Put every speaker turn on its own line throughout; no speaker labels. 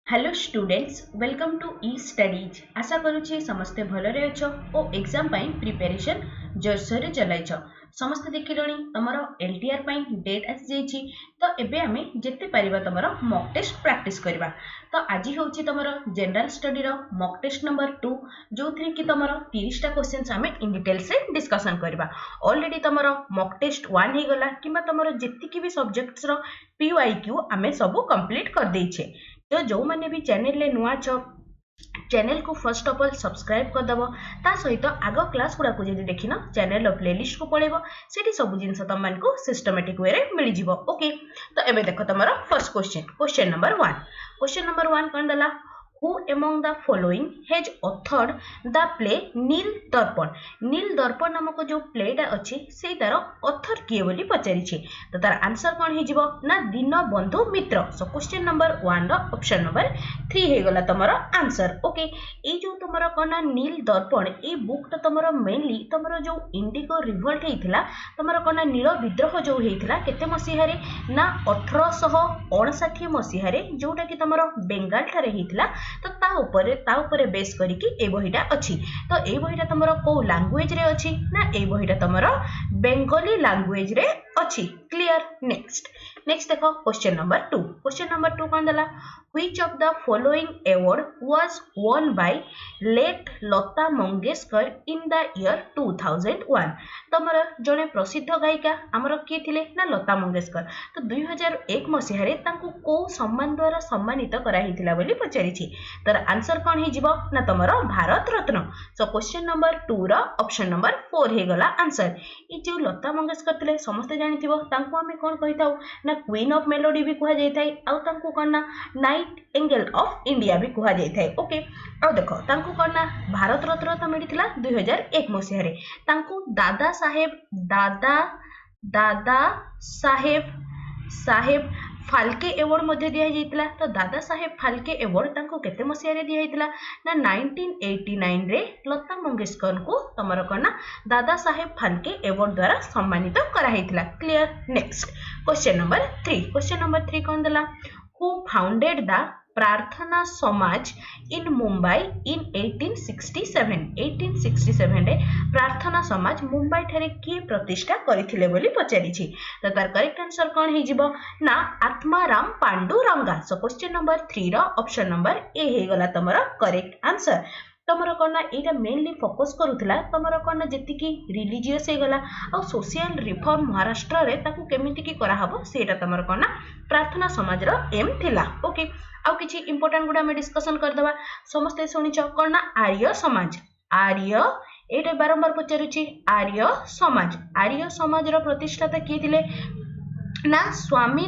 Hello students welcome to e studies आशा करुच्ची समस्ते भलरे अछ ओ एग्जाम पाई प्रिपरेशन जोरसोर चलाइछ समस्ते देखिलणी तमर एलटीआर पाई डेट आसी जाइछि तो एबे आमे जेते परिबा तमर मॉक टेस्ट प्रैक्टिस करबा। तो आज होछि तमर जनरल स्टडी रो मॉक टेस्ट नंबर 2 जोथरे कि तमर 30 टा क्वेश्चंस आमे इन डिटेल से डिस्कशन करबा। ऑलरेडी तमर मॉक टेस्ट 1 हे गला किबा तमर जेतिकी भी सब्जेक्ट्स रो पीवाईक्यू आमे सब कंप्लीट कर देइछे। तो जो मैंने भी चैनल ले नुआ छ चैनल को फर्स्ट ऑफ ऑल सब्सक्राइब कर दबो ता सहित आगो क्लास गुडा को जदी देखिना चैनल रो प्लेलिस्ट को पळेबो सेठी सब जिंस तम मन को सिस्टमैटिक वे रे मिल जिवो। ओके तो एबे देखो तमरो फर्स्ट क्वेश्चन नंबर 1 कोन दला Who among the following has authored the play नील दर्पण। नील दर्पण नामक जो प्लेटा अच्छी से तार ऑथर किए बोली पचारि छी तो तार आंसर कोन हे जिवो ना दीनबंधु मित्र। सो क्वेश्चन नंबर 1 रो ऑप्शन नंबर 3 हे गला तमरो आंसर। ओके ए जो तमरो कोना नील दर्पण ए बुक तो तमरो मेनली तमरो जो इंडिगो रिवोल्ट हेइथिला तमरो कोना नील विद्रोह जो हेइथिला केते मसिहा रे ना 1859 मसिहा रे जोटा कि तमरो बेंगाल ठारे हेइथिला तो ता ऊपर बेस करिकी ए बहिटा अछि। तो ए बहिटा तमरो को लैंग्वेज रे अछि ना ए बहिटा तमरो बेंगली लैंग्वेज रे अछि। क्लियर। नेक्स्ट देखो क्वेश्चन नंबर 2 कोन दला Which of the following award was won by late Lata Mangeshkar in the year 2001। तमरो जने प्रसिद्ध गायिका हमर के थिले ना लता मंगेशकर। तो 2001 मसिहा रे तांको को सम्मान द्वारा सम्मानित करा हिथिला बोली पचारि छी। तर आंसर कोन हे जिवो ना तमरो भारत रत्न। सो क्वेश्चन नंबर 2 रो ऑप्शन नंबर 4 हे गला आंसर। ई जो लता मंगेशकर थिले समस्त जानिथिबो तांको हमें कोन कहिताउ ना क्वीन ऑफ मेलोडी भी कुहा जाय थाई आ तांको कोन ना नाइट एंगल ऑफ इंडिया भी कुहा जाय थाई। ओके आ देखो तांको कोन ना भारत रत्न तो मिलिथिला 2001 मसिहा रे तांको दादा साहेब फाल्के अवार्ड मध्ये दिया जायतिला। तो दादा साहेब फाल्के अवार्ड तांको केते मसिया रे दिया जायतिला ना 1989 रे लता मंगेशकर को तमरो कोना दादा साहेब फाल्के अवार्ड द्वारा सम्मानित करा हैतिला। क्लियर। नेक्स्ट क्वेश्चन नंबर 3 कोन दला Who founded the प्रार्थना समाज इन मुंबई इन 1867 रे प्रार्थना समाज मुंबई ठारे किए प्रतिष्ठा करिथिले बोली पचारि छी। तो तार करेक्ट आंसर कोन हे जिवो ना Atmaram Pandurang. So question number 3 रो ऑप्शन नंबर ए हे गला तमरो करेक्ट आंसर। तमरो कोना एटा मेनली फोकस करूथला तमरो कोना जेतिकी रिलीजियस हे गला आ सोशल रिफॉर्म महाराष्ट्र रे ताकू केमिति की करा हबो सेटा तमरो कोना प्रार्थना समाज रो एम थिला। ओके आ किछि इंपोर्टेंट गुडा में डिस्कशन कर दबा। समस्त सुनिछ कोना आर्य एटा बारंबार पचारुछि आर्य समाज रो प्रतिष्ठाता की थिले ना स्वामी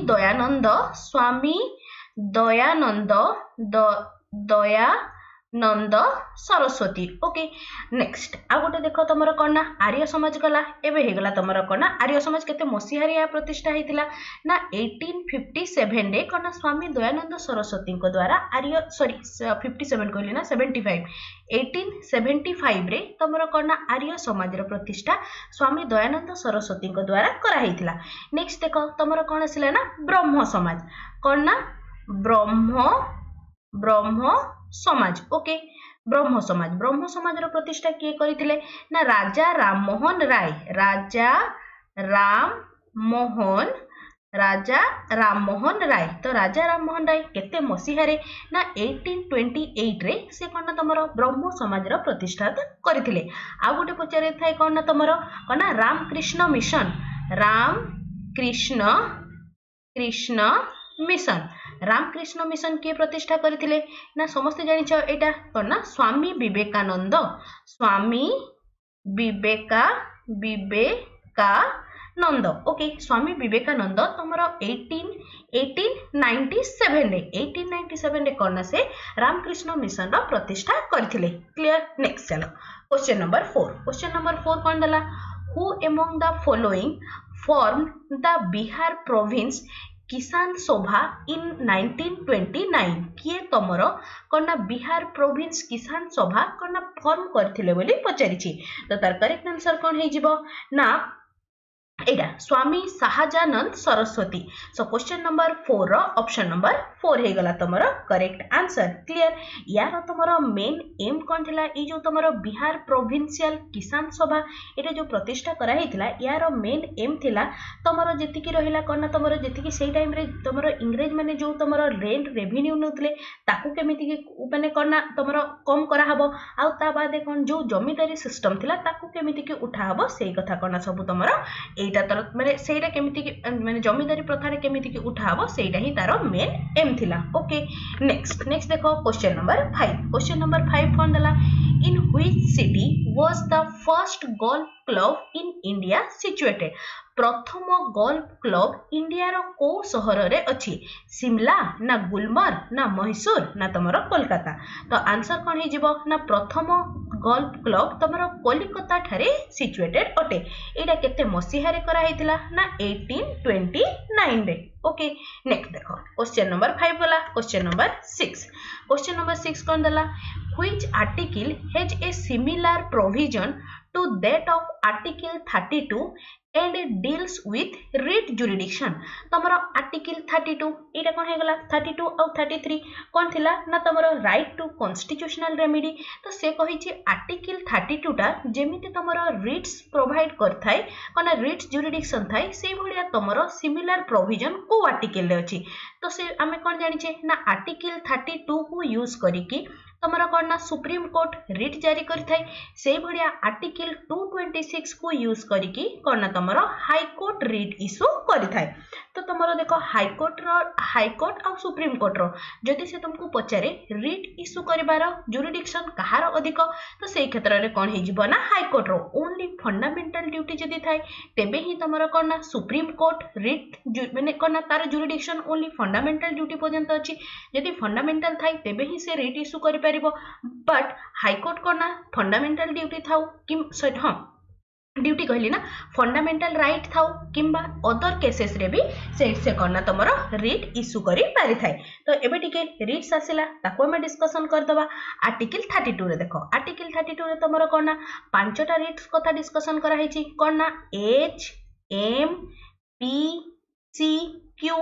दयानंद सरस्वती। ओके नेक्स्ट आ गोटे देखो तमरो कोना आर्य समाज गला एबे हे गला तमरो कोना आर्य समाज केते मसिहा रे प्रतिष्ठा हेतिला ना 1857 रे कोना स्वामी दयानंद सरस्वती को द्वारा 57 कहली ना 75 1875 रे तमरो कोना आर्य समाज रो प्रतिष्ठा स्वामी दयानंद सरस्वती को द्वारा करा हेतिला। नेक्स्ट देखो तमरो कोन आसिला ना ब्रह्म समाज कोना ब्रह्म समाज। ओके ब्रह्म समाज रो प्रतिष्ठा किए करिथिले ना राजा राममोहन राय। तो राजा राममोहन राय केते मसिहा रे ना 1828 रे से कोना तमरो ब्रह्म समाज रो प्रतिष्ठा करिथिले। आ गोटे पचारे थाय कोना तमरो कोना रामकृष्ण मिशन के प्रतिष्ठा करथिले ना समस्त जानिछ एटा कोना स्वामी विवेकानंद ओके स्वामी विवेकानंद तमरो 1897 रे कोना से रामकृष्ण मिशन रो प्रतिष्ठा करथिले। क्लियर। नेक्स्ट चलो क्वेश्चन नंबर 4 कोन दला Who among the following formed the Bihar province किसान सभा इन 1929 किए तमरो कोना बिहार प्रोविंस किसान सभा कोना फॉर्म करथिले बोली पचारि छी। तो तार करेक्ट आंसर कोन हे जिवो ना एटा Swami Sahajanand Saraswati. So question number 4 रो ऑप्शन नंबर 4 हे गला तमरो करेक्ट आंसर। क्लियर। यार तमरो मेन एम कोन थिला ई जो तमरो बिहार प्रोविंशियल किसान सभा एटा जो प्रतिष्ठा करा हितला यार मेन एम थिला तमरो जेति की रहिला कोन तमरो जेति की सेही टाइम रे तमरो इंग्रेज माने जो तमरो रेंट रेवेन्यू नउतले ताकू केमिति की माने कोन तमरो कम करा हबो आ ता बादे कोन जो जमीदारी सिस्टम थिला ताकू केमिति की उठा हबो सेही कथा कोन सब तमरो एटा तर माने सेटा केमिति की माने जमीदारी प्रथा रे केमिति की उठाबो सेटा ही तारो मेन एम थिला। ओके नेक्स्ट देखो क्वेश्चन नंबर 5। क्वेश्चन नंबर 5 कोन दला in which city was the first golf club in India situated. प्रथम गोल्फ क्लब इंडिया रो को शहर रे अछि शिमला ना गुलमर्ग ना मैसूर ना तमरो कोलकाता। तो आंसर कोन हे जिवो ना प्रथम गोल्फ क्लब तमरो कोलकाता ठारे सिचुएटेड अटे। एटा केते मसीहा रे करा हेतिला ना 1829 रे। ओके नेक्स्ट देखो क्वेश्चन नंबर 5 वाला क्वेश्चन नंबर 6। क्वेश्चन नंबर 6 कोन दला which article has a similar provision to that of article 32 and deals with writ jurisdiction। तमरो आर्टिकल 32 एटा कोन हे गला 32 और 33 कोन थिला ना तमरो राइट टू कॉन्स्टिट्यूशनल रेमेडी। तो से कहि छि आर्टिकल 32 टा जेमिति तमरो रिट्स प्रोवाइड करथाय कोन रिट्स जुरिडिक्शन थाय से भलिया तमरो सिमिलर प्रोविजन को आर्टिकल ले अछि। तो से आमे कोन जानि छे ना आर्टिकल 32 को यूज करी कि तमरा कोन ना सुप्रीम कोर्ट रिट जारी करथाय से भलिया आर्टिकल 226 को यूज करी कि कोन ना तमरा हाई कोर्ट रिट इशू करथाय। तो तमरो देखो हाई कोर्ट और सुप्रीम कोर्ट रो जदि से तुमको पचारे रिट इशू करिवार जुरिडिक्शन कहार अधिक तो से क्षेत्र रे कोन हे जिवो ना हाई कोर्ट रो ओनली फंडामेंटल ड्यूटी जदि थाय तेबे ही तमरो कोन ना सुप्रीम कोर्ट रिट माने कोन ना तार जुरिडिक्शन ओनली फंडामेंटल ड्यूटी पर्यंत अछि। जदि फंडामेंटल थाय तेबे ही से रिट इशू करि परिबो बट हाई कोर्ट कोन ना फंडामेंटल ड्यूटी थाउ कि हां ड्यूटी कहली ना फंडामेंटल राइट थाउ किंबा अदर केसेस रे भी से करना तमरो रिट इशू करि पारि थाय। तो एबे टिके रिट्स आसिला ताको हम डिस्कशन कर दबा। आर्टिकल 32 रे देखो आर्टिकल 32 रे तमरो कोना पांचटा रिट्स कथा डिस्कशन करा हिची कोना H M P C Q.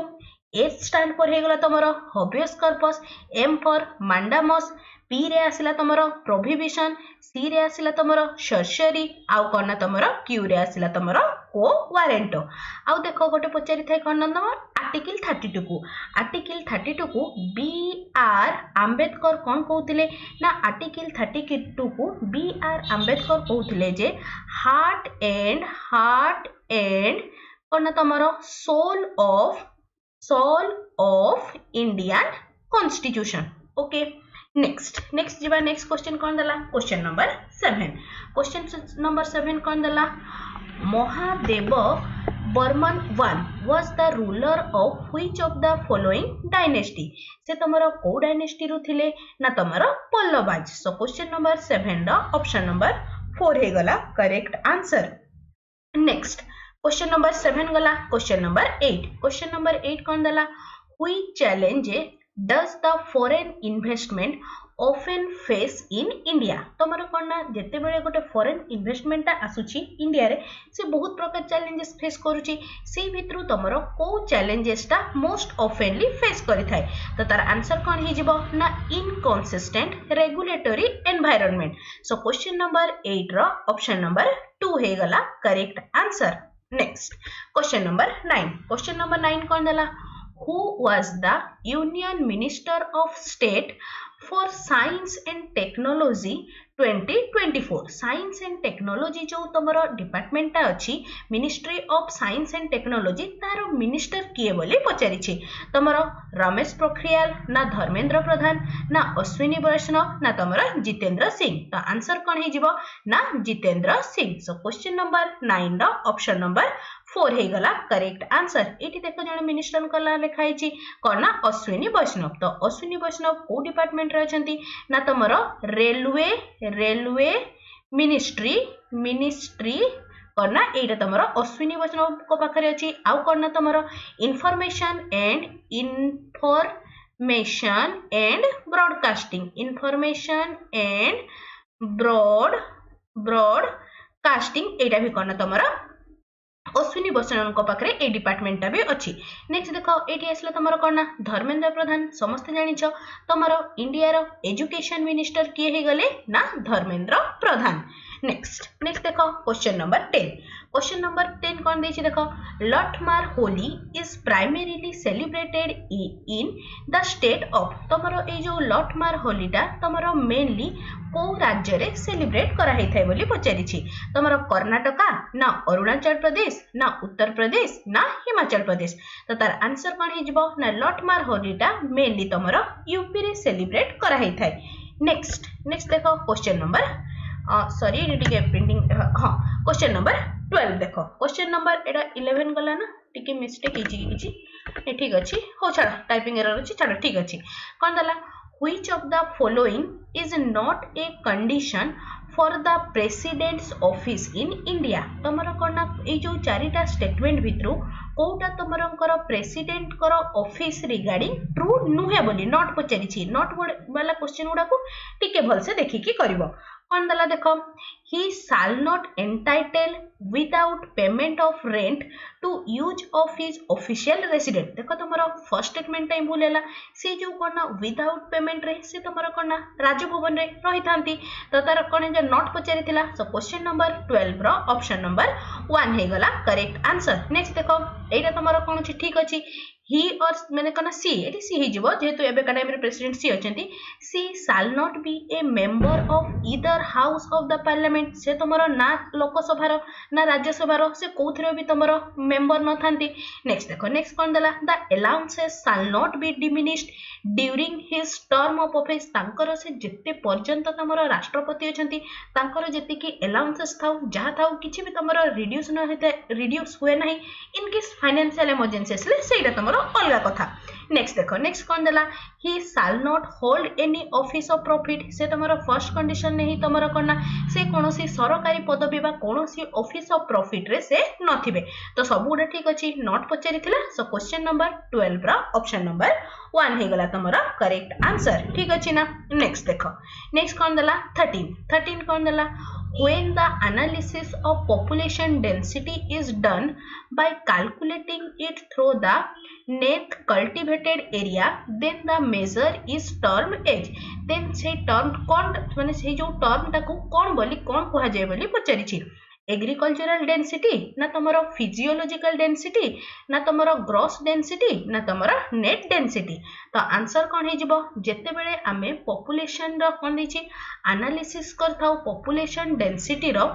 H stand for हे गला तमरो habeas corpus, M for mandamus, P रे आसिला तमरो प्रोहिबिशन, सी रे आसिला तमरो सर्जरी आउ कोना तमरो क्यू रे आसिला तमरो को वारेंटो। आउ देखो गोटे पचारि थाय कोन नंबर आर्टिकल 32 को आर्टिकल 32 को बी आर आंबेडकर कोन कहउतिले ना आर्टिकल 32 को बी आर आंबेडकर कहउतिले जे हार्ट एंड कोना तमरो soul of Indian constitution. Okay next जीवा नेक्स्ट क्वेश्चन कौन दला क्वेश्चन नंबर 7। क्वेश्चन नंबर 7 कौन दला Mahadev Burman 1 was the ruler of which of the following dynasty। से तमरो को डायनेस्टी रु थिले ना तमरो पल्लवाज। सो क्वेश्चन नंबर 7 रो ऑप्शन नंबर 4 हे गला correct answer. Next question number 7 गला क्वेश्चन नंबर 8। क्वेश्चन नंबर 8 कौन दला which challenge does the foreign investment often face in India। तमरो कोना जेते बेले गोटे फॉरेन इन्वेस्टमेंट आसुची इंडिया रे से बहुत प्रकार चैलेंजेस फेस करूची से भितरु तमरो को चैलेंजेस ता मोस्ट ऑफनली फेस करि थाय। तो तार आंसर कोन हे जिवो ना इनकंसिस्टेंट रेगुलेटरी एनवायरनमेंट। सो क्वेश्चन नंबर 8 रो ऑप्शन नंबर 2 हे गला correct answer. Next question number 9। Question number 9 कोन दला who was the Union Minister of State for Science and Technology 2024। Science and technology जो तमरो डिपार्टमेंट ता अछि ministry of science and technology taro minister किए बोली पचारि छी तमरो रमेश पोखरियाल ना धर्मेंद्र प्रधान ना अश्विनी वैष्णव ना तमरो जितेंद्र सिंह। तो आंसर कोन हे जिवो ना जितेंद्र सिंह। सो क्वेश्चन नंबर 9 रो ऑप्शन नंबर 4 हे गला करेक्ट आंसर। एठी देखो जने मिनिस्टर कला लिखाई छी कोन ना अश्विनी वैष्णव। तो अश्विनी वैष्णव को डिपार्टमेंट रे अछंती ना तमरो रेलवे मिनिस्ट्री करना एटा तमरो अश्विनी वैष्णव को पाखरे अछि। आउ करना तमरो इन्फॉर्मेशन एंड ब्रॉडकास्टिंग एटा भी करना तमरो अश्विनी वैष्णव पाखे ए डिपार्टमेंटा भी अच्छी। नेक्स्ट देख ये आसला तुम कौन ना धर्मेंद्र प्रधान समस्त जानिछ। तुम इंडिया रो एजुकेशन मिनिस्टर किए हे गले ना धर्मेंद्र प्रधान। नेक्स्ट देख क्वेश्चन नंबर 10। क्वेश्चन नंबर 10 कौन देछि देख Lathmar Holi is primarily celebrated in the state of. तुमरो ए जो लठमार होलीटा तुमरो मेनली को राज्य रे सेलिब्रेट करा हे थाय बोली पचारिछि। तुमरो कर्नाटका ना अरुणाचल प्रदेश ना उत्तर प्रदेश ना हिमाचल प्रदेश। तो तार आंसर कौन हे जिवो ना लठमार होलीटा मेनली तुमरो यूपी रे सेलिब्रेट करा हे थाय। नेक्स्ट देखो क्वेश्चन नंबर सॉरी टिके प्रिंटिंग हाँ क्वेश्चन नंबर 12 देखो। क्वेश्चन नंबर एटा 11 गला ना टिके मिस्टेक हिची ठीक अछि हो छाड़ टाइपिंग एरर अछि छाड़ ठीक अछि। कोन दला which of the following is not a condition for the president's office in India. तुमर कोन ए जो चारिटा स्टेटमेंट भितरु कोटा तुमरंकर प्रेसिडेंट कर ऑफिस रिगार्डिंग ट्रू नुहे बोली नॉट पचारिछि। नॉट वाला क्वेश्चन गुडा को टिके भल से देखिकी करबो। कौन दला देखो he shall not entitle without payment of rent to use of his official resident. देखो तुमरो फर्स्ट स्टेटमेंट टाइम भूल हैला से जो कोन विदाउट पेमेंट रे से तुमरो कोन राजभवन रे रही थांती। तो तार कोन जे नॉट पचारिथिला। सो क्वेश्चन नंबर 12 रो ऑप्शन नंबर 1 हे गला करेक्ट आंसर। नेक्स्ट देखो एटा तुमरो कोन छी ठीक अछि ही और मैंने कहना सी एटी सी ही जीवो जेहेतु एबे का टाइम रे प्रेसिडेंट सी अछंती। She shall not be a member of either house of the parliament. से तुमरो ना लोकसभा रो ना राज्यसभा रो से कोथरे भी तुमरो मेंबर न थांती। नेक्स्ट देखो नेक्स्ट कोन दला the allowances shall not B diminished during his term of office. तांकर से जेते पर्यंत तुमरो राष्ट्रपति अछंती तांकर जेते की अलाउंसेस थाउ जहा थाउ किछि भी तुमरो रिड्यूस न हेते रिड्यूस हुए नाही इन केस फाइनेंशियल इमरजेंसी असले सेटा तुमरो अलगा कथा। नेक्स्ट देखो नेक्स्ट कौन दला he shall not hold any office of profit. से तुमरो फर्स्ट कंडीशन नहीं तुमरो करना से कोनोसी सरकारी पदवी बा कोनोसी ऑफिस ऑफ प्रॉफिट रे से नथिबे। तो सब गुडा ठीक अछि नॉट पचारिथिला। सो क्वेश्चन नंबर 12 रा ऑप्शन नंबर 1 हे गला तुमरो करेक्ट आंसर ठीक अछि ना। नेक्स्ट देखो नेक्स्ट कौन दला 13 कौन दला when the analysis of population density is done by calculating it through the net cultivated area then the measure is termed as। then से term कौन माने से जो term टाको कौन बोली कौन कहा जाय बोली पचारिछि। एग्रीकल्चरल डेंसिटी ना तुमरो फिजियोलॉजिकल डेंसिटी ना तुमरो ग्रॉस डेंसिटी ना तुमरो नेट डेंसिटी। तो आंसर कौन हे जिवो जेते बेले आमे पॉपुलेशन रो कोन दिछि एनालिसिस करथाउ पॉपुलेशन डेंसिटी रो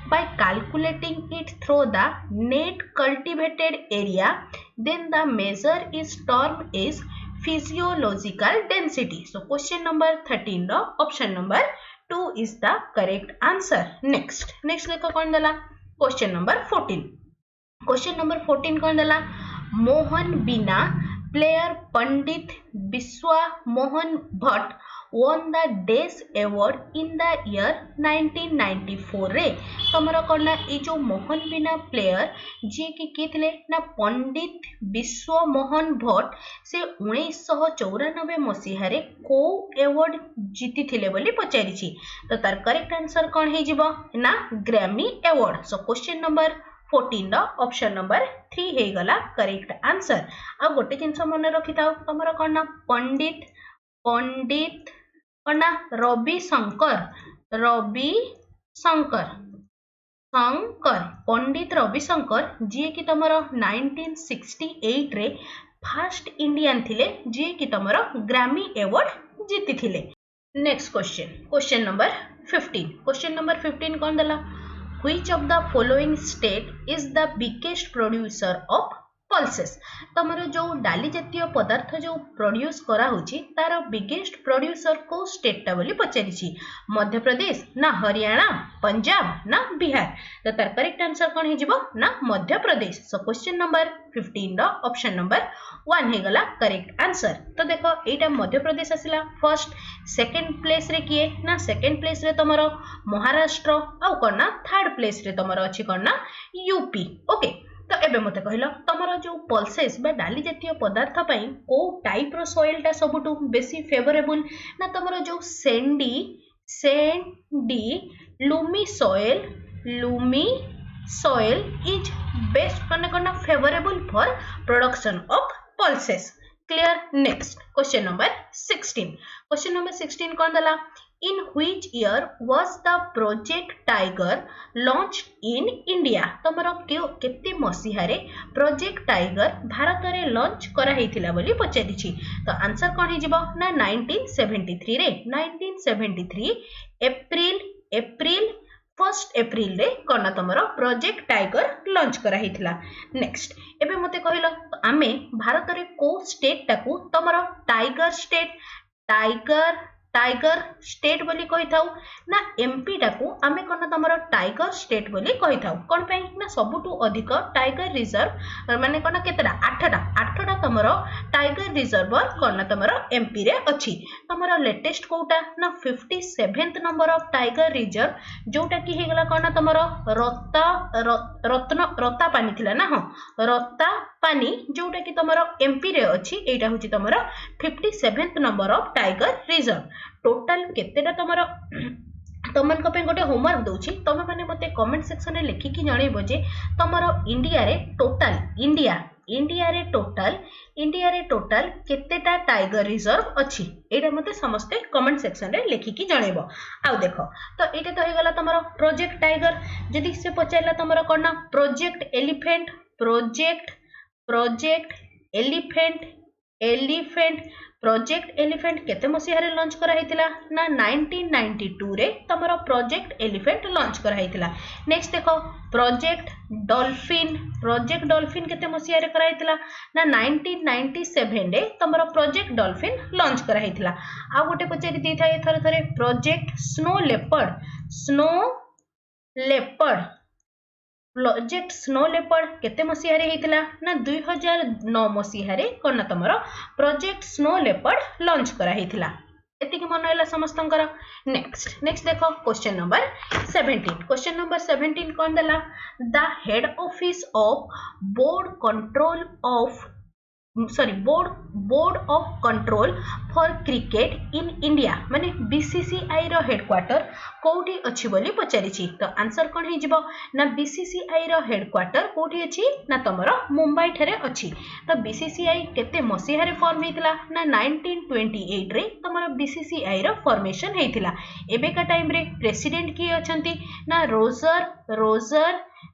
by calculating it through the net cultivated area then the measure is term is physiological density. So question number 13 रो option number 2 is the correct answer. next देखो कौन दला क्वेश्चन नंबर 14। क्वेश्चन नंबर 14 कौन दला Mohan veena player Pandit Biswa Mohan Bhatt won the Desh Award in the year 1994 रे। तुमरो कोना ए जो Mohan veena player जे कि किथिले ना पंडित विश्व मोहन भट्ट से 1994 मसीहा रे को अवार्ड जीति थिले बोली पचारिछि। तो तार करेक्ट आंसर कोन हे जिवो ना ग्रैमी अवार्ड। सो क्वेश्चन नंबर 14 रो ऑप्शन नंबर 3 हे गला करेक्ट आंसर। आ गोटे जिंस मन रखि थाओ तुमरो कोना पंडित कोना रवि शंकर पंडित रवि शंकर जी कि तुमरो 1968 रे फर्स्ट इंडियन थिले जी कि तुमरो ग्रैमी अवार्ड जीति थिले। Next question number 15। Question number 15 कौन दला which of the following state is the biggest producer of pulses. तमरो जो डाली जातीय पदार्थ जो प्रोड्यूस करा होची तार बिगेस्ट प्रोड्यूसर को स्टेट टा बोली पचारिछि। मध्य प्रदेश ना हरियाणा पंजाब ना बिहार। तो तार करेक्ट आंसर कोन हे जिवो ना मध्य प्रदेश। सो क्वेश्चन नंबर 15 रो ऑप्शन नंबर 1 हे गला करेक्ट आंसर। तो देखो एटा Madhya Pradesh आसिला first. Second place रे किए ना सेकंड प्लेस रे तमरो महाराष्ट्र आ कोना थर्ड प्लेस रे तमरो अछि कोना यूपी। ओके तो एबे मते कहलो तमरो जो पल्सेस बा डाली जातीय पदार्थ पई को टाइप रो सॉइल टा सबटू बेसी फेवरेबल ना तमरो जो Sandy Lumi soil is best favorable for production of pulses. Clear? Next question number 16. Question number 16 कौन दला? In which year was the project Tiger launched in India? तमरो केते मसीहारे प्रोजेक्ट टाइगर भारत रे launch करा हेतिला बोली पचारि छी। तो आंसर कोन हे जिवो ना 1973 रे 1973 एप्रिल 1 एप्रिल रे कोन तमरो प्रोजेक्ट टाइगर लॉन्च करा हेतिला। नेक्स्ट एबे मते कहिलो आमे भारत रे को स्टेट टाकू तमरो टाइगर स्टेट बोली कहि थाउ ना एमपी टाकू आमे कोन तमरो टाइगर स्टेट बोली कहि थाउ। कोन पई ना सबुटु अधिक टाइगर रिजर्व माने कोन केतडा 8टा तमरो टाइगर रिजर्व कोन तमरो एमपी रे अछि। तमरो लेटेस्ट कोटा ना 57th number of tiger reserve जोटा की हे गला कोन तमरो रत्ता पानी थिला ना। हां रत्ता पानी जोटा की तमरो एमपी रे अछि। एटा होची तमरो 57th number of tiger reserve. Total केतेटा तमरो तमन को पे गोटे होमवर्क दउची तमे माने मते कमेंट सेक्शन रे लिखि कि जणैबो जे तमरो इंडिया रे टोटल केतेटा टाइगर रिजर्व अछि। एटा मते समस्त कमेंट सेक्शन रे लिखि कि जणैबो। आ देखो तो एटा तो हे गला तमरो प्रोजेक्ट टाइगर। जदि से पचाइला तमरो कोन प्रोजेक्ट एलिफेंट केते मसिहा रे लॉन्च करा हेतिला ना 1992 रे तमरो प्रोजेक्ट एलिफेंट लॉन्च करा हेतिला। नेक्स्ट देखो प्रोजेक्ट डॉल्फिन केते मसिहा रे करा हेतिला ना 1997 रे तमरो प्रोजेक्ट डॉल्फिन लॉन्च करा हेतिला। आ गोटे पचारि दै थाए थरे प्रोजेक्ट स्नो लेपर्ड केते मसिहा रे हेतिला ना 2009 मसिहा रे कोन तमरो प्रोजेक्ट स्नो लेपर्ड लॉन्च करा हेतिला। एतिक मन हैला समस्तंकर। नेक्स्ट देखो क्वेश्चन नंबर 17 कोन दला? The head office of board of control for cricket in India माने बीसीसीआई रो हेडक्वार्टर कोठी अछि बोली पचारि छी। तो आंसर कोन हे जिवो ना बीसीसीआई रो हेडक्वार्टर कोठी अछि ना तमरो मुंबई ठरे अछि। तो बीसीसीआई केते मसिहा रे फॉर्म हेतिला ना 1928 रे तमरो बीसीसीआई रो फॉर्मेशन हेतिला। एबे का टाइम रे प्रेसिडेंट की अछंती ना रोजर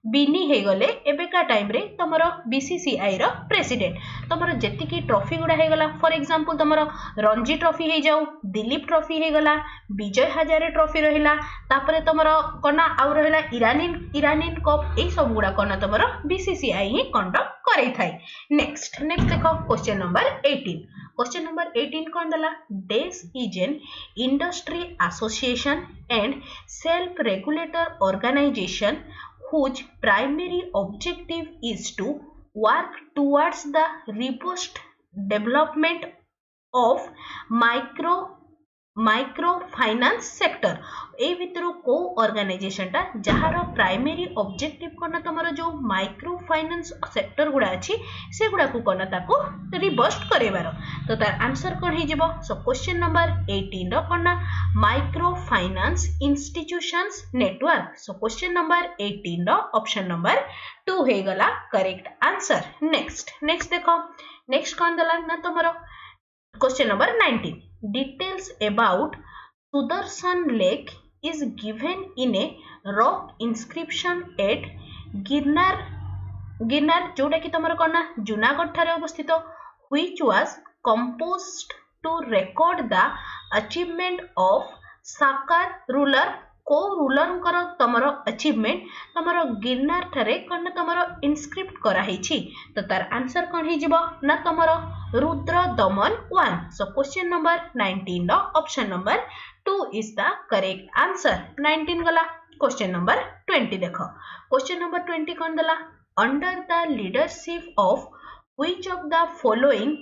बिनी हे गले। एबे का टाइम रे तमरो बीसीसीआई रो प्रेसिडेंट। तमरो जेति की ट्रॉफी गुडा हे गला फॉर एग्जांपल तमरो रणजी ट्रॉफी हे जाऊ, दिलीप ट्रॉफी हे गला, विजय हजारे ट्रॉफी रहिला, तापरे तमरो कोना आउ रहिला इरानियन कप। ए सब गुडा कोना तमरो बीसीसीआई ही कंडक्ट करै थाई। नेक्स्ट देखो क्वेश्चन नंबर 18 कोन दला? DES is an industry association and self regulator organisation whose primary objective is to work towards the robust development of micro finance sector. ए भितरु को ऑर्गेनाइजेशन टा जहार प्राइमरी ऑब्जेक्टिव कोन तमरो जो माइक्रो फाइनान्स सेक्टर गुडा अछि से गुडा को कोन ताको रिबस्ट करेबार। तो तार आंसर कोन हे जिवो? सो क्वेश्चन नंबर 18 रो कोन micro finance institutions network. So question number 18 रो ऑप्शन नंबर 2 हे गला करेक्ट आंसर। नेक्स्ट देखो नेक्स्ट कोन दला ना तमरो question number 19 details about Sudarshan Lake is given in a rock inscription at Girnar जोटा कि तमरो कोन जूनागढ़ ठारे अवस्थित which was composed to record the achievement of साकार रूलर को रूलर कर तमरो अचीवमेंट तमरो गिरनार ठारे कोन तमरो इनस्क्रिप्ट करा हेछि। तो तार आंसर कोन हे जिवो ना तमरो Rudradaman 1। So question number 19 रो option number 2 is the correct answer. 19 गला। क्वेश्चन नंबर 20 देखो क्वेश्चन नंबर 20 कोन दला? Under the leadership of which of the following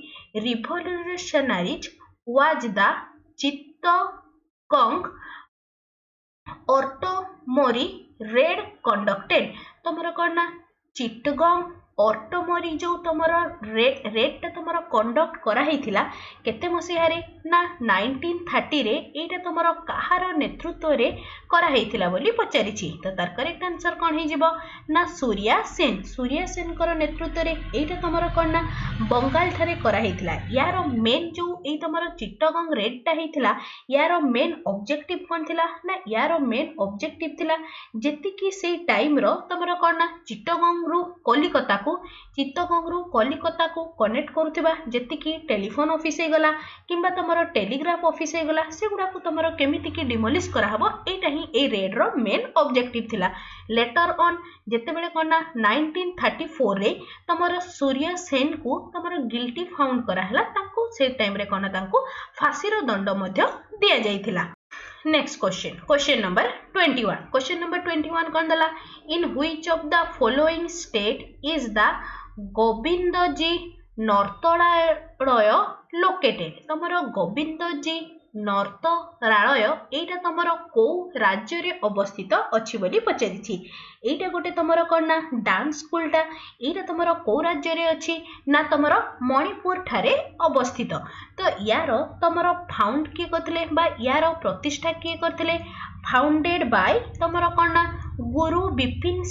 revolutionaries was the Chittagong armoury raid conducted. तमरो कोन ना चित्तगोंग ऑटोमरी जो तुमर रेट तुमर कंडक्ट कराइथिला केते मसिया रे ना 1930 रे एटा तुमर कहार नेतृत्व रे कराइथिला बोली पचारिछि। तो तार करेक्ट आंसर कोन हे जिवो ना सूर्या सेन कर नेतृत्व रे एटा तुमर कोन ना बंगाल थारे कराइथिला। यार मेन जो ए तुमर चिट्टागोंग रेडटा हेतिला यार मेन ऑब्जेक्टिव कोन थिला ना यार मेन ऑब्जेक्टिव थिला जेतिकी से टाइम रो तुमर कोन ना चिट्टागोंग रु कलिकता को कनेक्ट करुवा जेतिकी टेलीफोन ऑफिस हे गला किंबा तुमर टेलीग्राफ ऑफिस हे गला सेगुडा को तुमर केमिति की डिमोलिश करा हबो एटा ही ए रेड रो मेन ऑब्जेक्टिव थिला। लेटर ऑन जेते बेले कोना 1934 रे तुमर सूर्य सेन को तुमर गिल्टी फाउंड करा हला ताको से टाइम रे कोना ताको फांसी रो दंड मध्य दिया जाइथिला। नेक्स्ट क्वेश्चन नंबर 21 कौन दला in which of the following state is the Govindaji Nartanalaya located. तुमर गोविंदजी नर्तरालय एटा तुमर को राज्य रे अवस्थित अछि बोली पचारिछि। एटा गोटे तुमर कोन ना डांस स्कूलटा एटा तुमर को राज्य रे अछि ना तुमर मणिपुर ठारे अवस्थित। तो यार तुमर फाउंड किए करथिले बा यार प्रतिष्ठा किए करथिले फाउंडेड बाय तुमर कोन ना गुरु बिपिन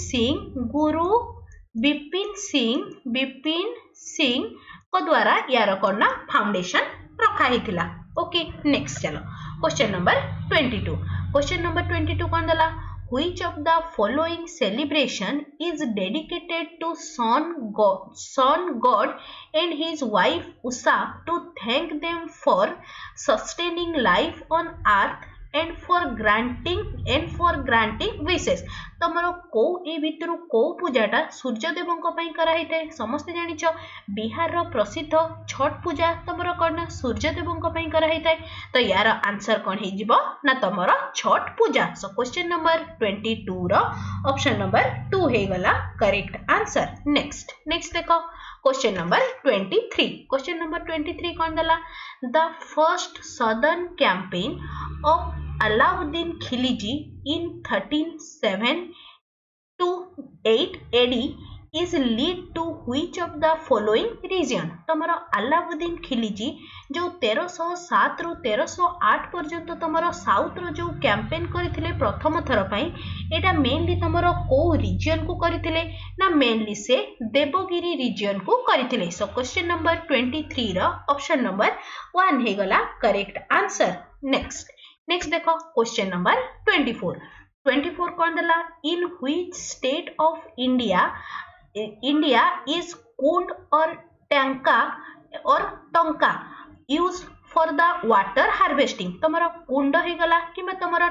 सिंह को द्वारा यार कोन ना फाउंडेशन रखा हिथिला। ओके नेक्स्ट चलो क्वेश्चन नंबर 22 कौन दला which of the following celebration is dedicated to sun god and his wife Usha to thank them for sustaining life on earth and for granting wishes। तमरो को ए भितरु को पूजाटा सूर्य देवों पई करा हिते समस्त जानिछ। बिहार रो प्रसिद्ध छठ पूजा तमरो कोन सूर्य देवों पई करा हिते। तो यार आंसर कोन हे जिवो ना तमरो छठ पूजा। सो क्वेश्चन नंबर 22 रो ऑप्शन नंबर 2 हे गला करेक्ट आंसर। नेक्स्ट देखो क्वेश्चन नंबर 23 कौन दला the first southern campaign of Alauddin Khilji in 1378 AD is lead to which of the following region। तमरो अलाउद्दीन खिलजी जो 1307 रु 1308 पर्यंत तमरो साउथ रो जो कैंपेन करथिले प्रथम थर पई एटा मेनली तमरो को रीजन को करथिले ना मेनली से देवगिरी रीजन को करथिले। सो क्वेश्चन नंबर 23 रो ऑप्शन नंबर 1 हे गला करेक्ट आंसर। नेक्स्ट देखो क्वेश्चन नंबर 24 कौन दला in which state of India is kund और tanka use for the water harvesting. तुमर कुंड हे गला किबा तुमर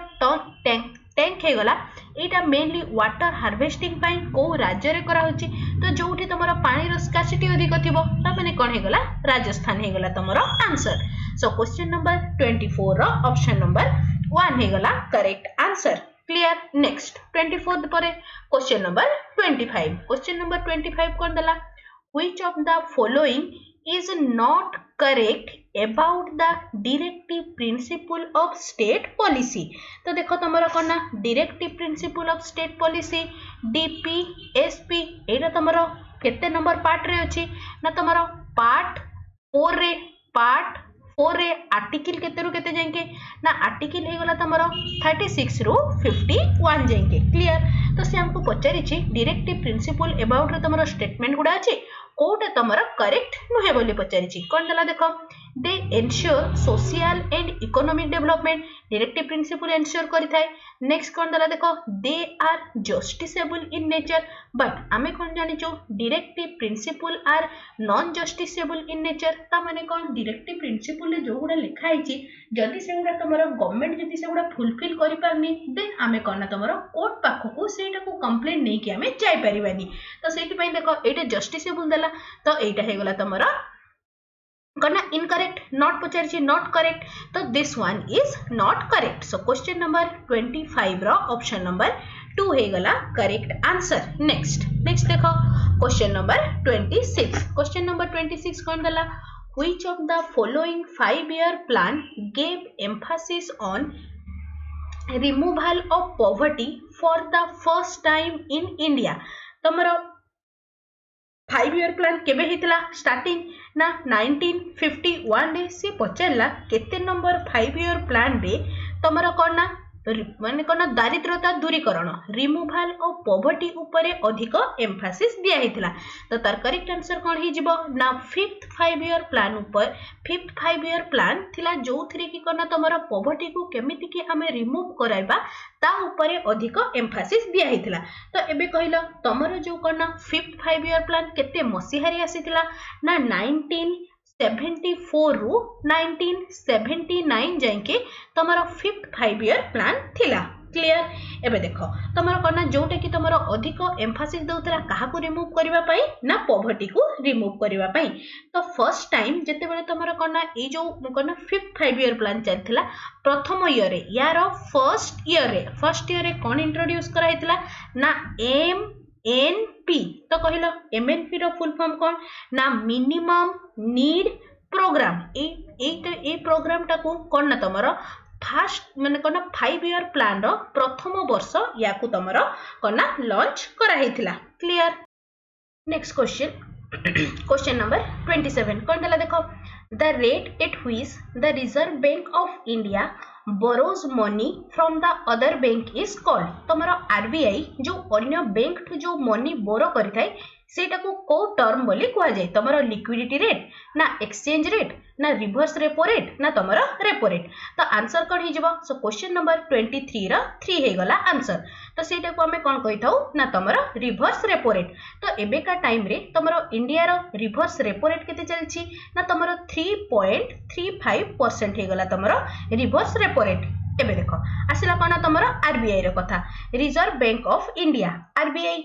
टैंक हे गला एटा मेनली वाटर हार्वेस्टिंग पई को राज्य रे करा होची। तो जोठी तुमर पानी रो स्कासिटी अधिक थिबो ता माने कोन हे गला राजस्थान हे गला तुमर आंसर। सो क्वेश्चन नंबर 24 रो ऑप्शन नंबर 1 हे गला करेक्ट आंसर। क्लियर। नेक्स्ट 24 पर क्वेश्चन नंबर 25 कौन दला which of the following is not correct about the directive principle of state policy। तो देखो तुमरा कोन ना directive principle of state policy DPSP एटा तुमरा केते नंबर पार्ट रे अछि ना तुमरा पार्ट 4 रे आर्टिकल केते रु केते जाएंगे ना आर्टिकल हे गला तुमरा 36 रु 51 जाएंगे। क्लियर। तो से हमको पचारि छि डायरेक्टिव प्रिंसिपल अबाउट रे तुमरा स्टेटमेंट गुडा अछि कोटा तुमरा करेक्ट नुहे बोली पचारि छि। कोन दला देखो they ensure social and economic development directive principle ensure करि थाए। नेक्स्ट कोन दला देखो they are justiciable in nature but आमे कोन जानि छु directive principle are non justiciable in nature. ता माने कोन डायरेक्टिव प्रिंसिपल जो गुडा लिखा आइछि जदि से गुडा तुमरा गवर्नमेंट जदि से गुडा फुलफिल करि पारनी देन आमे कोन तुमरा कोर्ट पाखकू सेटा को कंप्लेंट नै कि आमे जाय परिबानी। तो सेति पई देखो एटा जस्टिसेबल दला तो एटा हे गला तुमरा करना इनकरेक्ट नॉट पचारि नॉट करेक्ट। तो this one is not correct. So question number 25 रो ऑप्शन नंबर 2 हे गला करेक्ट आंसर। नेक्स्ट देखो क्वेश्चन नंबर 26 कौन दला which of the following 5-year plan gave emphasis on removal of poverty for the first time in India। तमरो 5 year plan केबे हेतिला starting ना 1951 रे से पचारला केते नंबर 5 ईयर प्लान रे तमरा कोन ना माने कोन दारिद्रता दूरीकरण रिमूवल ऑफ पॉवर्टी ऊपर अधिक एम्फासिस दिया हेतिला तो तार करेक्ट आंसर कोन हे जिवो ना 5th 5 ईयर प्लान ऊपर 5th 5 ईयर प्लान थिला जोथरे की कोन तमरा पॉवर्टी को केमिति कि हमें रिमूव कराइबा ता ऊपर अधिक एम्फासिस दिया हेतिला तो एबे कहिलो तमरो जो कोन 5th 5 ईयर प्लान केते मसिहारी आसीतिला ना 1974 रु 1979 जाके तमरो 5th 5 ईयर प्लान थिला क्लियर एबे देखो तमरो कोना जोटा कि तमरो अधिक एम्फासिस दउतरा काहा को रिमूव करबा पई ना पॉवर्टी को रिमूव करबा पई तो फर्स्ट टाइम जते बेले तमरो कोना ए जो कोना 5th 5 ईयर प्लान चलथिला प्रथम ईयर रे यार फर्स्ट ईयर रे कोन इंट्रोड्यूस करा हेतिला ना MNP तो कहलो MNP रो फुल फॉर्म कोन ना मिनिमम नीड प्रोग्राम ए प्रोग्राम टाको कोन ना तमरो फास्ट माने कोन 5 ईयर प्लान रो प्रथम वर्ष याकू तमरो कोन ना लॉन्च करा हेतिला क्लियर नेक्स्ट क्वेश्चन नंबर 27 कोन देला देखो the rate at which the Reserve Bank of India borrows money from the other bank is called तमरो RBI जो अन्य बैंक ठु जो मनी बोरो करि थाए सेटा को को टर्म बोली कुआ जाय तमरो लिक्विडिटी रेट ना एक्सचेंज रेट ना रिवर्स रेपो रेट ना तमरो रेपो रेट तो आंसर कोन हे जबो सो क्वेश्चन नंबर 23 रा 3 हे गला आंसर तो सेटा को हमें कोन कहि थाउ ना तमरो रिवर्स रेपो रेट तो एबे का टाइम रे तमरो इंडिया रो रिवर्स रेपो रेट केते चलछि ना तमरो 3.35% हे गला तमरो रिवर्स रेपो रेट एबे देखो आसिला कोन तमरो RBI रो कथा reserve bank of India RBI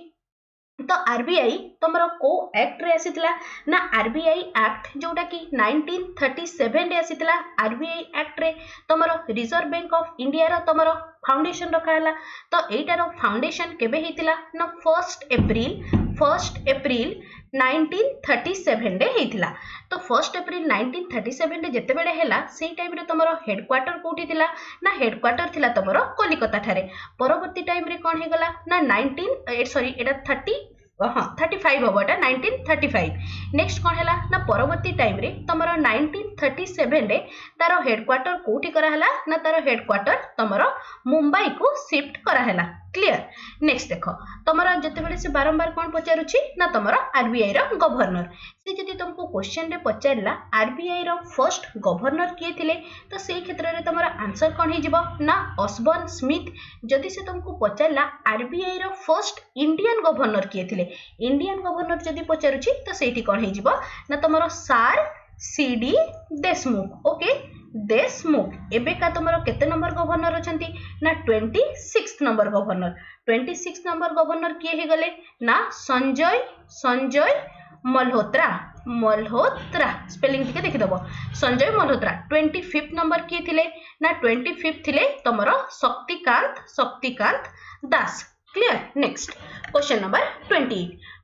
तो RBI तमरो को एक्ट रे आसीतला ना RBI एक्ट जोटा कि 1937 रे आसीतला RBI एक्ट रे तमरो रिजर्व बैंक ऑफ इंडिया रो तमरो फाउंडेशन रखा हला तो एटा रो फाउंडेशन केबे हेतिला ना 1 अप्रैल 1937 रे हेतिला तो 1 अप्रैल 1937 रे जते बेले हेला सेही टाइम रे तमरो हेडक्वार्टर कोठी थिला ना हेडक्वार्टर थिला तमरो कोलकाता थारे परवर्ती टाइम रे कोन हे गला ना 35 हबो एटा 1935 नेक्स्ट कोन हेला ना परवर्ती टाइम रे तमरो 1937 रे तारो हेडक्वार्टर कोठी करा हला ना तारो हेडक्वार्टर तमरो मुंबई को शिफ्ट करा हला क्लियर नेक्स्ट देखो तमरो जते बेले से बारंबार कोन पचारुछि ना तमरो RBI रो गवर्नर से जदि तुमको क्वेश्चन रे पचारला RBI रो फर्स्ट गवर्नर किए थिले तो से क्षेत्र रे तमरो आंसर कोन हे जिवो ना ऑसबर्न स्मिथ जदि से तुमको पचारला RBI row first Indian governor किए थिले इंडियन गवर्नर जदि पचारुछि तो सेठी कोन हे जिवो ना तमरो sir CD Deshmukh okay Deshmukh एबे का तमरो केते नंबर गवर्नर अछंती ना 26 नंबर गवर्नर 26 नंबर गवर्नर किए हे गले ना संजय मल्होत्रा स्पेलिंग टिके देखि दबो संजय मल्होत्रा 25 नंबर किए थिले ना 25 थिले तमरो Shaktikanta Das clear next question number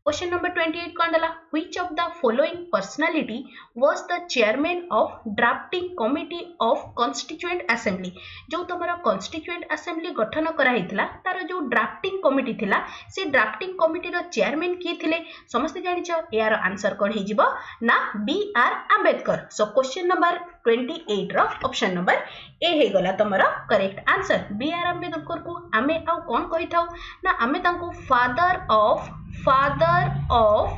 28 कोन दला which of the following personality was the chairman of drafting committee of constituent assembly जो तमरा कॉन्स्टिट्यूएंट असेंबली गठन करा हितला तार जो ड्राफ्टिंग कमिटी थिला से ड्राफ्टिंग कमिटी रो चेयरमैन की थिले समस्त जानिछो यार आंसर कोन हे जिवो ना BR Ambedkar so question number 28 रो ऑप्शन नंबर ए हे गला तमरा करेक्ट आंसर BR आंबेडकर को आमे आ कोन कहि थाउ ना आमे तांको फादर ऑफ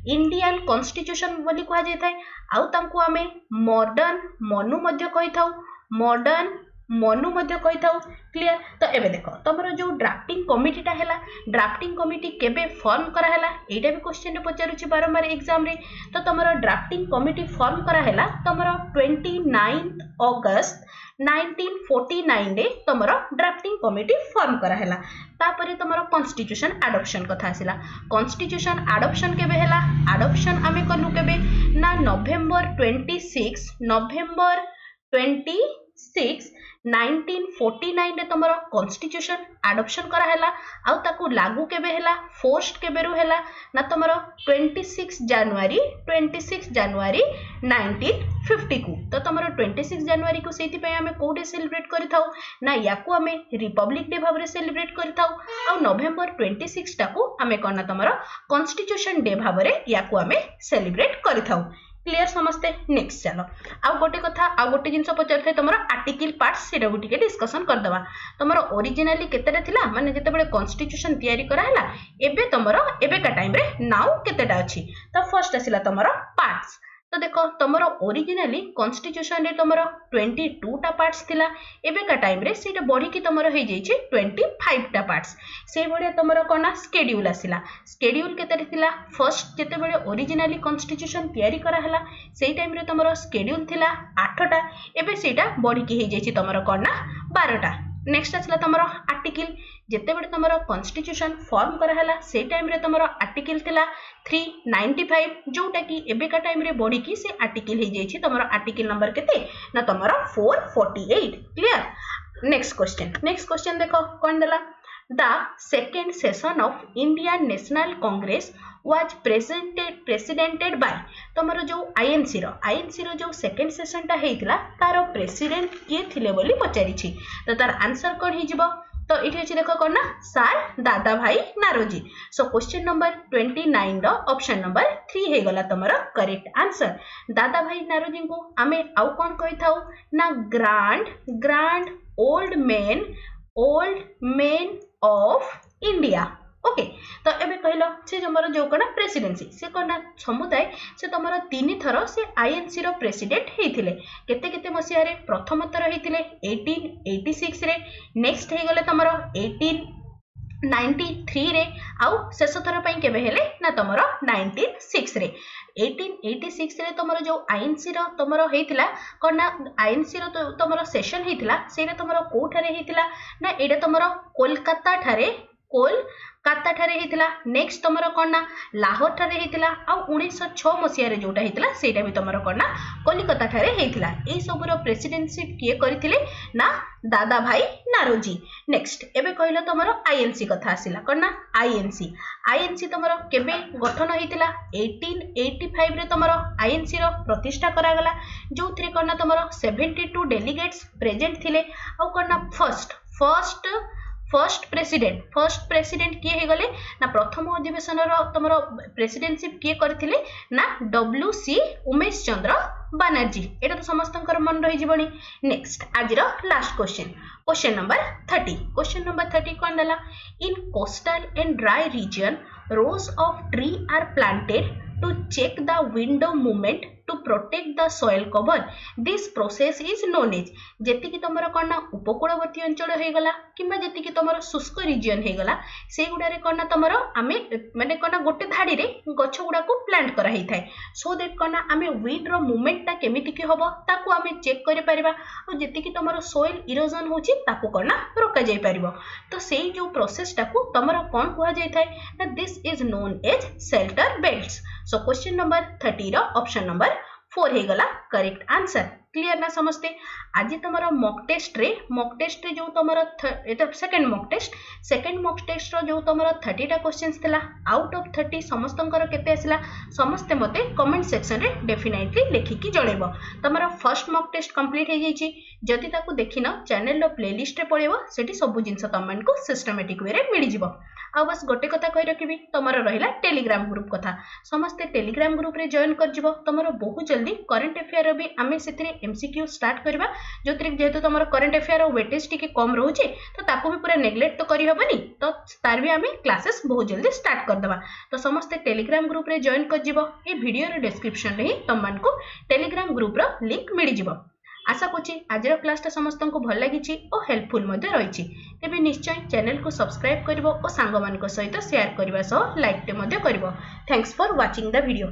इंडियन कॉन्स्टिट्यूशन बोली कहा जाय थाए आउ तांको आमे मॉडर्न मनु मध्य कहि थाउ क्लियर तो एबे देखो तमरो जो ड्राफ्टिंग कमिटीटा हैला ड्राफ्टिंग कमिटी केबे फॉर्म करा हैला एटा भी क्वेश्चन रे पचारुछि बारंबार एग्जाम रे तो तमरो ड्राफ्टिंग कमिटी फॉर्म करा हैला तमरो 29 अगस्त 1949 रे तमरो ड्राफ्टिंग कमिटी फॉर्म करा हैला तापरे तमरो कॉन्स्टिट्यूशन एडॉप्शन कथा आसिला कॉन्स्टिट्यूशन एडॉप्शन केबे हैला एडॉप्शन आमे कनु केबे ना नवेम्बर 26 1949 रे तमरो कॉन्स्टिट्यूशन एडॉप्शन करा हैला आउ ताकू लागू केबे हैला फोर्स्ड केबे रु हैला ना तमरो 26 जनवरी 1950 को तो तमरो 26 जनवरी को सेति पे हमें कोडे सेलिब्रेट करि थाउ ना याकू हमें रिपब्लिक डे भाबरे सेलिब्रेट करि थाउ आउ नवेम्बर 26 टा को हमें कोना तमरो कॉन्स्टिट्यूशन डे भाबरे याकू हमें सेलिब्रेट करि थाउ क्लियर समस्ते नेक्स्ट चलो आउ गोटे कथा आउ गोटे जिंस पचार तमरो आर्टिकल पार्ट्स सेटा को टिके डिस्कशन कर दवा तमरो ओरिजिनली केतेटा थिला माने जते बेले कॉन्स्टिट्यूशन तयारी करा हला एबे तमरो एबे का टाइम रे नाउ केतेटा अछि तो फर्स्ट आसिला तमरो पार्ट्स तो देखो तमरो ओरिजिनली कॉन्स्टिट्यूशन रे तमरो 22 टा पार्ट्स थिला एबे का टाइम रे सेटा बढ़ी की तमरो हे जाई छै 25 टा पार्ट्स से बढिया तमरो कोना शेड्यूल आसिला शेड्यूल केते थिला फर्स्ट जते बेले ओरिजिनली कॉन्स्टिट्यूशन तयारी करा हला सेई टाइम रे तमरो शेड्यूल थिला 8 टा एबे सेटा बढ़ी की हे जाई छै तमरो कोना 12 टा नेक्स्ट आसला तमरो आर्टिकल जेते बेले तमरो कॉन्स्टिट्यूशन फॉर्म करा हला से टाइम रे तमरो आर्टिकल थिला 395 जोटा की एबे का टाइम रे बॉडी की से आर्टिकल हे जाई छी तमरो आर्टिकल नंबर केते ना तमरो 448 क्लियर नेक्स्ट क्वेश्चन देखो कोन देला the second session of Indian national Congress was presidented by तमरो जो आईएनसी रो जो सेकंड सेशन टा हेतिला तारो प्रेसिडेंट के थिले बोली पचारि छी तो तार आंसर कोन हे जिवो तो इठी अछि देखो कोन ना सर दादा भाई नारोजी सो क्वेश्चन नंबर 29 रो ऑप्शन नंबर 3 हे गला तमरो करेक्ट आंसर दादा भाई नारोजी को आमे आउ कोन कहि थाउ ना grand old man of India okay तो एबे कहलो से हमरो जो कोना प्रेसिडेंसी से कोना समुदाय से तमरो 3 थरो से आईएनसी रो प्रेसिडेंट हेथिले केते मसिया रे प्रथम थर हेथिले 1886 रे नेक्स्ट हे गले तमरो 1893 रे आउ शेष थर पई केबे हेले ना तमरो 1906 रे 1886 रे तमरो जो आईएनसी रो तमरो हेथिला कोना आईएनसी रो तमरो सेशन हेथिला सेरा तमरो कोठारे हेथिला ना एडा तमरो कोलकाता ठारे हेतिला नेक्स्ट तमरो कोना लाहौर ठारे हेतिला आ 1906 मसिया रे जोटा हेतिला सेटा भी तमरो कोना कोलकाता ठारे हेतिला ए सबरो प्रेसिडेंटशिप किए करथिले ना दादा भाई नारोजी नेक्स्ट एबे कहलो तमरो आईएनसी कथा आसिला कोना आईएनसी तमरो केबे गठन हेतिला 1885 रे तमरो आईएनसी रो प्रतिष्ठा करा गला जो थ्री कोना तमरो 72 डेलीगेट्स प्रेजेंट थिले आ कोना फर्स्ट प्रेसिडेंट किए हे गले ना प्रथम अधिवेशन रो तमरो प्रेसिडेंटशिप किए करथिले ना डब्ल्यूसी उमेश चंद्र बनर्जी एटा तो समस्तंकर मन रही जीवनी नेक्स्ट आज रो लास्ट क्वेश्चन नंबर 30 कोन दला इन coastal and dry region rows of tree are planted to check the window movement to protect the soil cover. This process is known as जेति कि तमरो कोना उपकूलवर्ती अंचल हे गला किबा जेति कि तमरो शुष्क रीजन हे गला से गुडा रे कोना तमरो आमे माने कोना गोटे धाडी रे गछ गुडा को प्लांट करा हेथाय सो दैट कोना आमे विंड रो मूवमेंट ता केमिति कि होबो ताकू आमे चेक करे परिबा और जेति कि तमरो सोइल इरोजन होची ताकू कोना रोका जाय परिबो तो सेही जो प्रोसेस ताकू तमरो कोन कुहा जाय थाय ना this is known as shelter belts so question number 30 रो ऑप्शन नंबर 4 हे गला करेक्ट आंसर क्लियर ना समझते आज तमरो मॉक टेस्ट रे जो तमरो एटा सेकंड मॉक टेस्ट रो जो तमरो 30 टा क्वेश्चंस थिला आउट ऑफ 30 समस्तंकर केते आसिला समस्ते मते कमेंट सेक्शन रे डेफिनेटली लेखि की जणेबो तमरो फर्स्ट मॉक टेस्ट कंप्लीट हे जाईची जदि ताकू देखिनो चैनल रो प्लेलिस्ट रे पड़िबो सेठी सब जिंस तमन को सिस्टमैटिक वे रे मिली जिवो आ बस गोटे कथा कहि रखिबी तमरो रहिला टेलीग्राम ग्रुप कथा समस्ते टेलीग्राम ग्रुप रे जॉइन कर जिवो तमरो बहुत जल्दी करंट अफेयर भी आमे सेथिरे एमसीक्यू स्टार्ट करबा जोतरे जेहेतु तमरो करंट अफेयर और वेटेज टिके कम रहउचे तो ताकू भी पूरा नेग्लेक्ट तो करि हबनी तो तार भी आमे क्लासेस बहुत जल्दी स्टार्ट कर देबा तो समस्ते टेलीग्राम ग्रुप रे जॉइन कर जिवो ए वीडियो रे डिस्क्रिप्शन रे ही तमन को टेलीग्राम ग्रुप रो लिंक मिली जिवो आशा करछि आज क्लास समस्त को भल लगी और हेल्पफुल रही तेज निश्चय चैनल को सब्सक्राइब करिवो और सांग मान सहित शेयर करने लाइक टे thanks for watching the video.